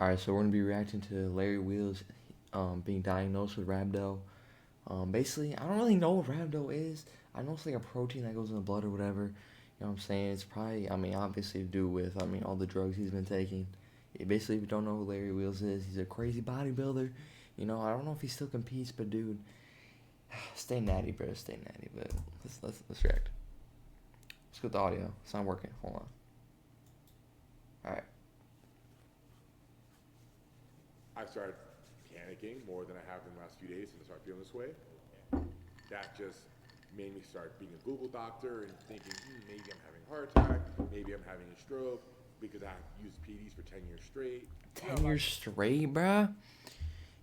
Alright, so we're gonna be reacting to Larry Wheels being diagnosed with Rhabdo. Basically, I don't really know what Rhabdo is. I know it's like a protein that goes in the blood or whatever. You know what I'm saying? It's probably, I mean, obviously to do with, all the drugs he's been taking. Basically, if you don't know who Larry Wheels is, he's a crazy bodybuilder. I don't know if he still competes, but dude, stay natty, bro. Stay natty. But let's react. Let's go with the audio. It's not working. Hold on. All right. I started panicking more than I have in the last few days and I started feeling this way. That just made me start being a Google doctor and thinking, maybe I'm having a heart attack, maybe I'm having a stroke because I used PDs for 10 years straight. 10 years straight, bruh?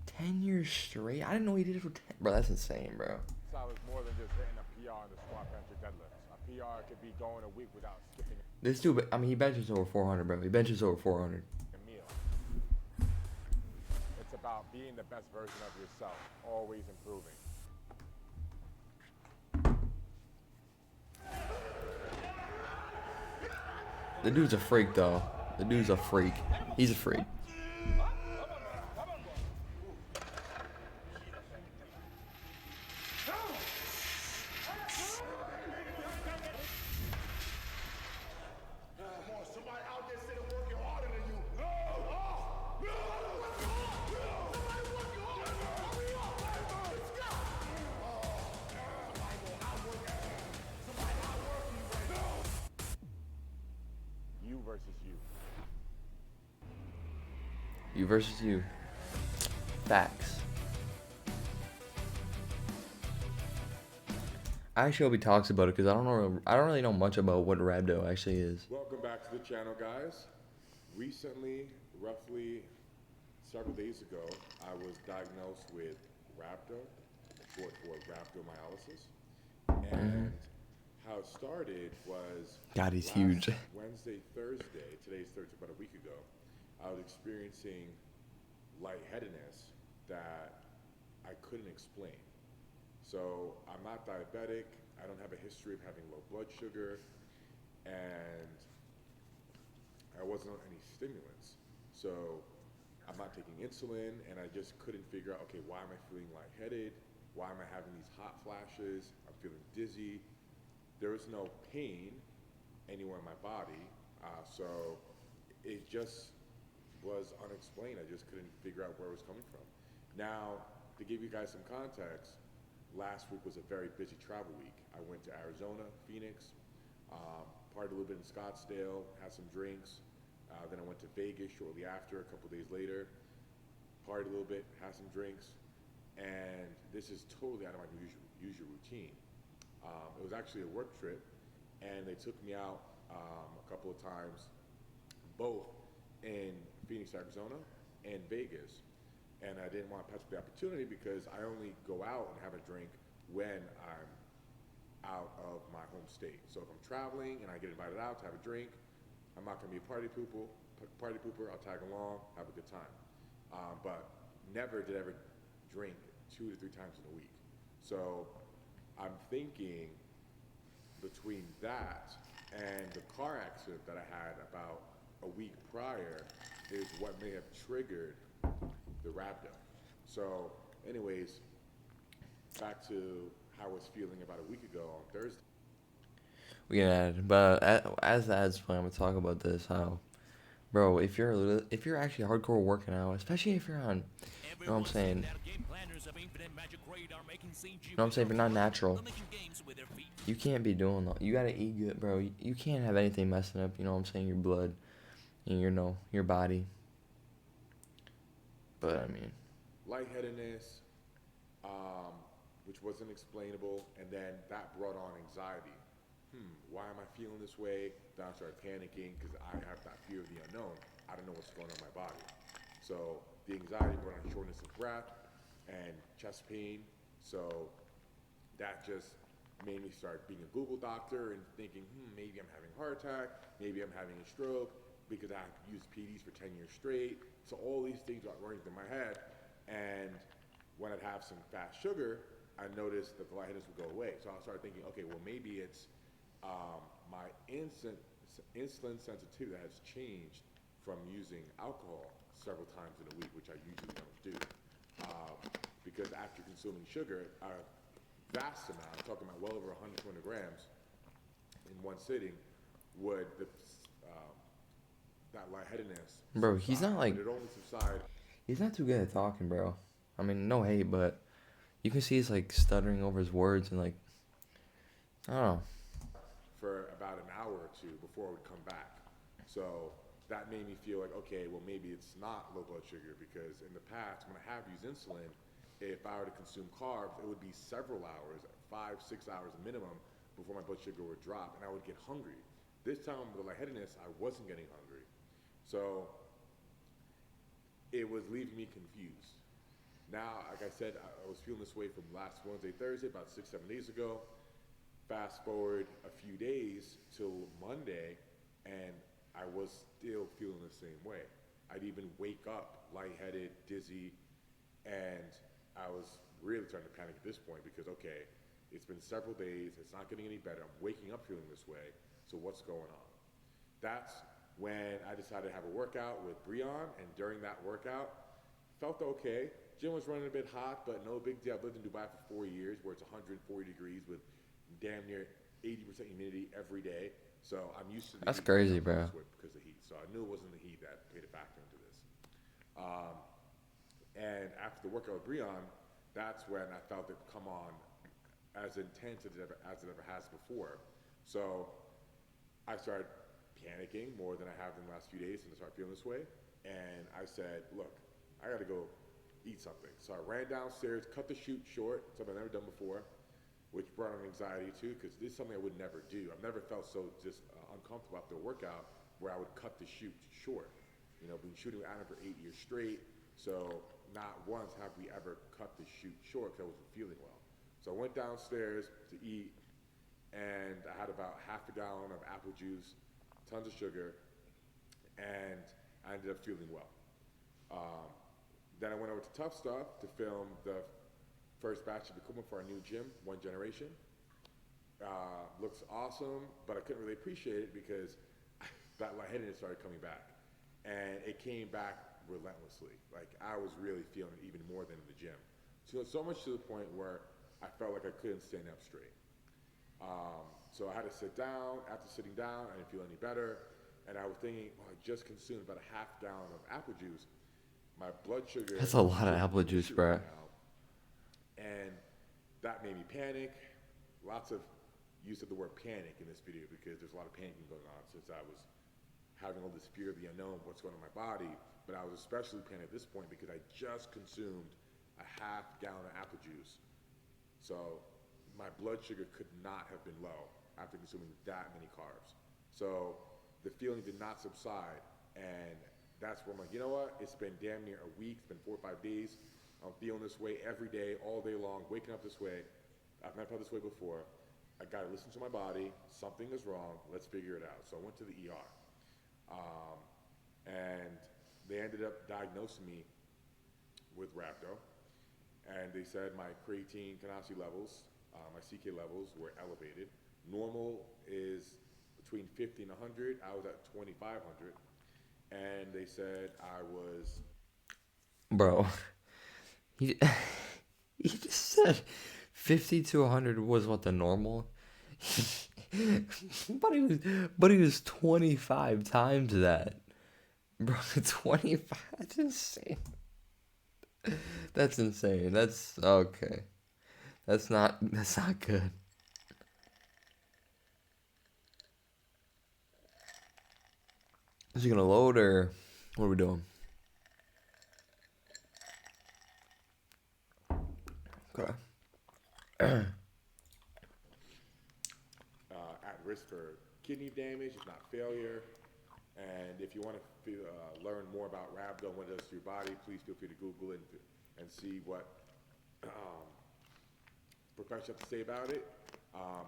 10 years straight? I didn't know he did it for 10. Bro, that's insane, bro. So it's more than just hitting a PR in the squat, bench, or deadlifts. A PR could be going a week without skipping This dude, he benches over 400, bro. He benches over 400. a meal. It's about being the best version of yourself, always improving. The dude's a freak, though. The dude's a freak. He's a freak. You versus you. You versus you. Facts. I actually hope he talks about it because I don't really know much about what Rhabdo actually is. Welcome back to the channel, guys. Recently, roughly several days ago, I was diagnosed with Rhabdo, short for rhabdomyolysis. And how it started was God, he's last huge. Wednesday, Thursday, today's Thursday, about a week ago, I was experiencing lightheadedness that I couldn't explain. So I'm not diabetic, I don't have a history of having low blood sugar, and I wasn't on any stimulants. So I'm not taking insulin, and I just couldn't figure out, okay, why am I feeling lightheaded? Why am I having these hot flashes? I'm feeling dizzy. There was no pain anywhere in my body, so it just was unexplained. I just couldn't figure out where it was coming from. Now, to give you guys some context, last week was a very busy travel week. I went to Arizona, Phoenix, partied a little bit in Scottsdale, had some drinks. Then I went to Vegas shortly after, a couple days later, partied a little bit, had some drinks, and this is totally out of my usual routine. It was actually a work trip, and they took me out a couple of times, both in Phoenix, Arizona, and Vegas. And I didn't want to pass up the opportunity because I only go out and have a drink when I'm out of my home state. So if I'm traveling and I get invited out to have a drink, I'm not going to be a party pooper. I'll tag along, have a good time. But never did I ever drink 2 to 3 times in a week. So I'm thinking between that and the car accident that I had about a week prior is what may have triggered the Rhabdo. So anyways, back to how I was feeling about a week ago on Thursday. We can add, but as the ads play, I'm gonna talk about this. How, bro, if you're actually hardcore working out, especially if you're on, you know what I'm saying. You know what I'm saying? If you're not natural, you can't be doing that. You gotta eat good, bro. You can't have anything messing up. You know what I'm saying? Your blood, and your body. But I mean, Lightheadedness, which wasn't explainable, and then that brought on anxiety. Why am I feeling this way? Then I started panicking because I have that fear of the unknown. I don't know what's going on in my body. So the anxiety brought on shortness of breath and chest pain. So that just made me start being a Google doctor and thinking, maybe I'm having a heart attack, maybe I'm having a stroke because I used PDs for 10 years straight. So all these things got running through my head. And when I'd have some fast sugar, I noticed that the lightheadedness would go away. So I started thinking, okay, well maybe it's my insulin sensitivity that has changed from using alcohol several times in a week, which I usually don't do. Because after consuming sugar, a vast amount, I'm talking about well over 120 grams in one sitting, would that lightheadedness Bro, he's subside. not like But it only subsided he's not too good at talking, bro. I mean, no hate, but you can see he's like stuttering over his words and like I don't know. for about an hour or two before it would come back. So that made me feel like, okay, well maybe it's not low blood sugar, because in the past when I have used insulin, if I were to consume carbs, it would be several hours, 5, 6 hours minimum, before my blood sugar would drop and I would get hungry. This time with the lightheadedness, I wasn't getting hungry. So it was leaving me confused. Now, like I said, I was feeling this way from last Wednesday, Thursday, about 6, 7 days ago. Fast forward a few days till Monday, and I was still feeling the same way. I'd even wake up lightheaded, dizzy, and I was really starting to panic at this point because, okay, it's been several days, it's not getting any better, I'm waking up feeling this way, so what's going on? That's when I decided to have a workout with Breon, and during that workout, felt okay. Gym was running a bit hot, but no big deal. I've lived in Dubai for 4 years where it's 140 degrees with damn near 80% humidity every day. So I'm used to the That's heat. crazy, bro. Because of heat. So I knew it wasn't the heat that played a factor into this. And after the workout with Breon, that's when I felt it come on as intense as it ever has before. So I started panicking more than I have in the last few days, and I started feeling this way. And I said, look, I got to go eat something. So I ran downstairs, cut the shoot short, something I've never done before, which brought on anxiety too, because this is something I would never do. I've never felt so just uncomfortable after a workout where I would cut the shoot short. You know, been shooting with Adam for 8 years straight, so not once have we ever cut the shoot short because I wasn't feeling well. So I went downstairs to eat, and I had about half a gallon of apple juice, tons of sugar, and I ended up feeling well. Then I went over to Tough Stuff to film the first batch of equipment for our new gym, One Generation. Looks awesome, but I couldn't really appreciate it because that lightheadedness started coming back. And it came back relentlessly. Like, I was really feeling it even more than in the gym. So much to the point where I felt like I couldn't stand up straight. So I had to sit down. After sitting down, I didn't feel any better. And I was thinking, well, I just consumed about a half gallon of apple juice. My blood sugar That's a lot of shouldn't apple be an juice, issue bro. right now. And that made me panic. Lots of use of the word panic in this video because there's a lot of panicking going on since I was having all this fear of the unknown, what's going on in my body. But I was especially panicked at this point because I just consumed a half gallon of apple juice. So my blood sugar could not have been low after consuming that many carbs. So the feeling did not subside, and that's where I'm like, you know what? It's been damn near a week. It's been 4 or 5 days. I'm feeling this way every day, all day long, waking up this way. I've never felt this way before. I got to listen to my body. Something is wrong. Let's figure it out. So I went to the ER. And they ended up diagnosing me with Rhabdo. And they said my creatine kinase levels, my CK levels were elevated. Normal is between 50 and 100. I was at 2,500. And they said I was... Bro, he he just said 50 to 100 was what the normal. but he was 25 times that. Bro, 25. That's insane. That's insane. That's okay. That's not good. Is he gonna load or what are we doing? Okay. At risk for kidney damage, if not failure. And if you want to learn more about Rhabdo and what it does to your body, please feel free to Google it and see what professionals have to say about it.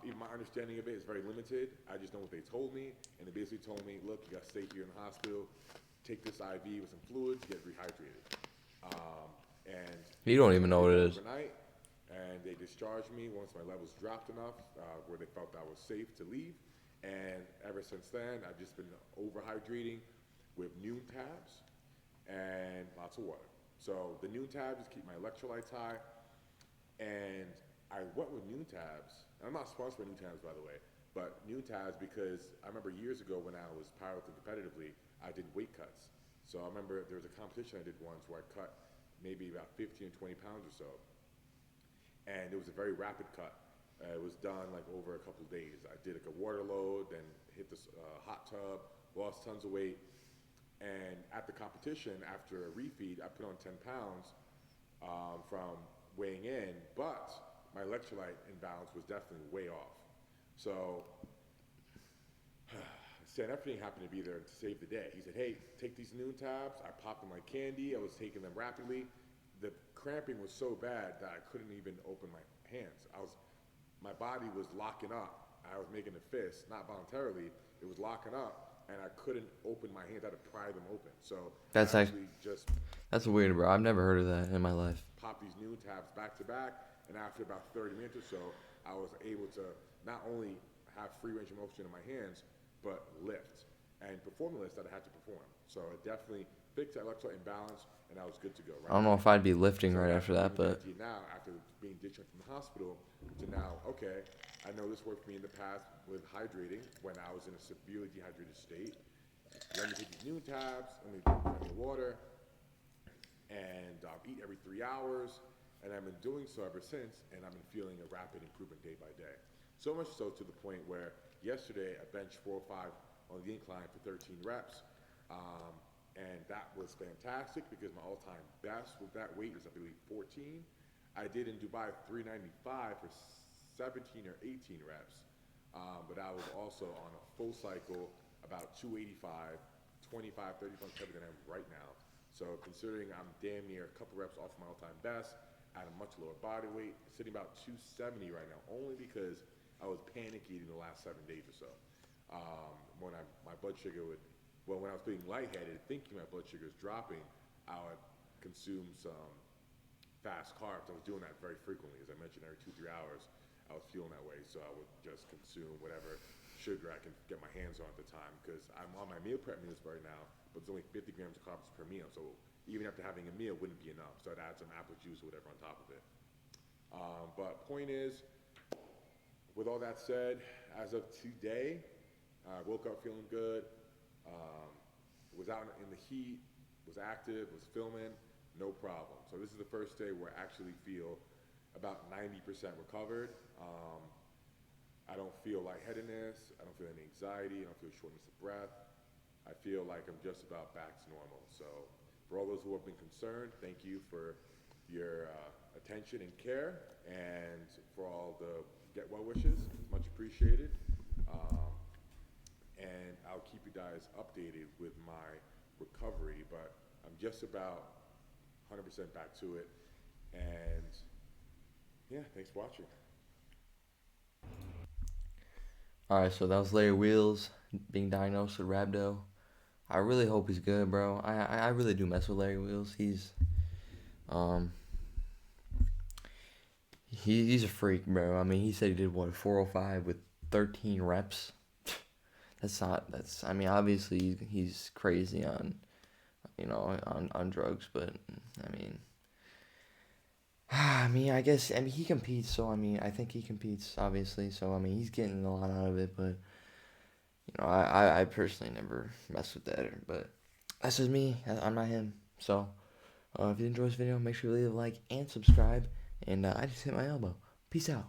Even my understanding of it is very limited. I just know what they told me, and they basically told me, look, you got to stay here in the hospital, take this IV with some fluids, get rehydrated. And You don't even know what it is. overnight, and they discharged me once my levels dropped enough where they felt I was safe to leave. And ever since then, I've just been overhydrating, with noon tabs and lots of water. So the noon tabs just keep my electrolytes high, and I went with noon tabs. And I'm not sponsored by noon tabs, by the way, but noon tabs because I remember years ago when I was powerlifting competitively, I did weight cuts. So I remember there was a competition I did once where I cut maybe about 15 or 20 pounds or so, and it was a very rapid cut. It was done like over a couple of days. I did like a water load, then hit the hot tub, lost tons of weight, and at the competition, after a refeed, I put on 10 pounds from weighing in, but my electrolyte imbalance was definitely way off. So San Efrain happened to be there to save the day. He said, hey, take these noon tabs. I popped them like candy. I was taking them rapidly. The cramping was so bad that I couldn't even open my hands. My body was locking up. I was making a fist, not voluntarily. It was locking up, and I couldn't open my hands. I had to pry them open. So That's I actually actually just that's weird, bro. I've never heard of that in my life. popped these noon tabs back to back, and after about 30 minutes or so, I was able to not only have free range of motion in my hands, but lift and perform the lifts that I had to perform. So it definitely fixed that electrolyte imbalance, and I was good to go. I don't know if I'd be lifting So right that's after what that, gave me the but idea now, after being discharged from the hospital, to now, okay, I know this worked for me in the past with hydrating when I was in a severely dehydrated state. Let me take these noon tabs, let me drink plenty of water, and eat every 3 hours. And I've been doing so ever since, and I've been feeling a rapid improvement day by day. So much so to the point where yesterday I benched 405 on the incline for 13 reps. And that was fantastic because my all-time best with that weight is, I believe, 14. I did in Dubai 395 for 17 or 18 reps, but I was also on a full cycle, about 285, 25, 30 pounds heavier than I am right now. So considering I'm damn near a couple reps off my all-time best at a much lower body weight, sitting about 270 right now, only because I was panic eating the last 7 days or so. When my blood sugar would, well, when I was being lightheaded, thinking my blood sugar is dropping, I would consume some fast carbs. I was doing that very frequently. As I mentioned, every 2-3 hours, I was feeling that way. So I would just consume whatever sugar I can get my hands on at the time, because I'm on my meal prep meals right now, but it's only 50 grams of carbs per meal. So even after having a meal wouldn't be enough. So I'd add some apple juice or whatever on top of it. But point is, with all that said, as of today, I woke up feeling good. Was out in the heat, was active, was filming, no problem. So this is the first day where I actually feel about 90% recovered. I don't feel lightheadedness, I don't feel any anxiety, I don't feel shortness of breath. I feel like I'm just about back to normal. So for all those who have been concerned, thank you for your attention and care, and for all the get well wishes, it's much appreciated. And I'll keep you guys updated with my recovery, but I'm just about 100% back to it. And yeah, thanks for watching. alright, so that was Larry Wheels being diagnosed with Rhabdo. I really hope he's good, bro. I really do mess with Larry Wheels. He's a freak, bro. I mean, he said he did what, 405 with 13 reps. I mean, obviously he's crazy on, on drugs, but I mean, he competes, so I think he competes, obviously, so he's getting a lot out of it, but I personally never mess with that, but that's just me. I'm not him. So if you enjoyed this video, make sure you leave a like and subscribe, and I just hit my elbow. Peace out.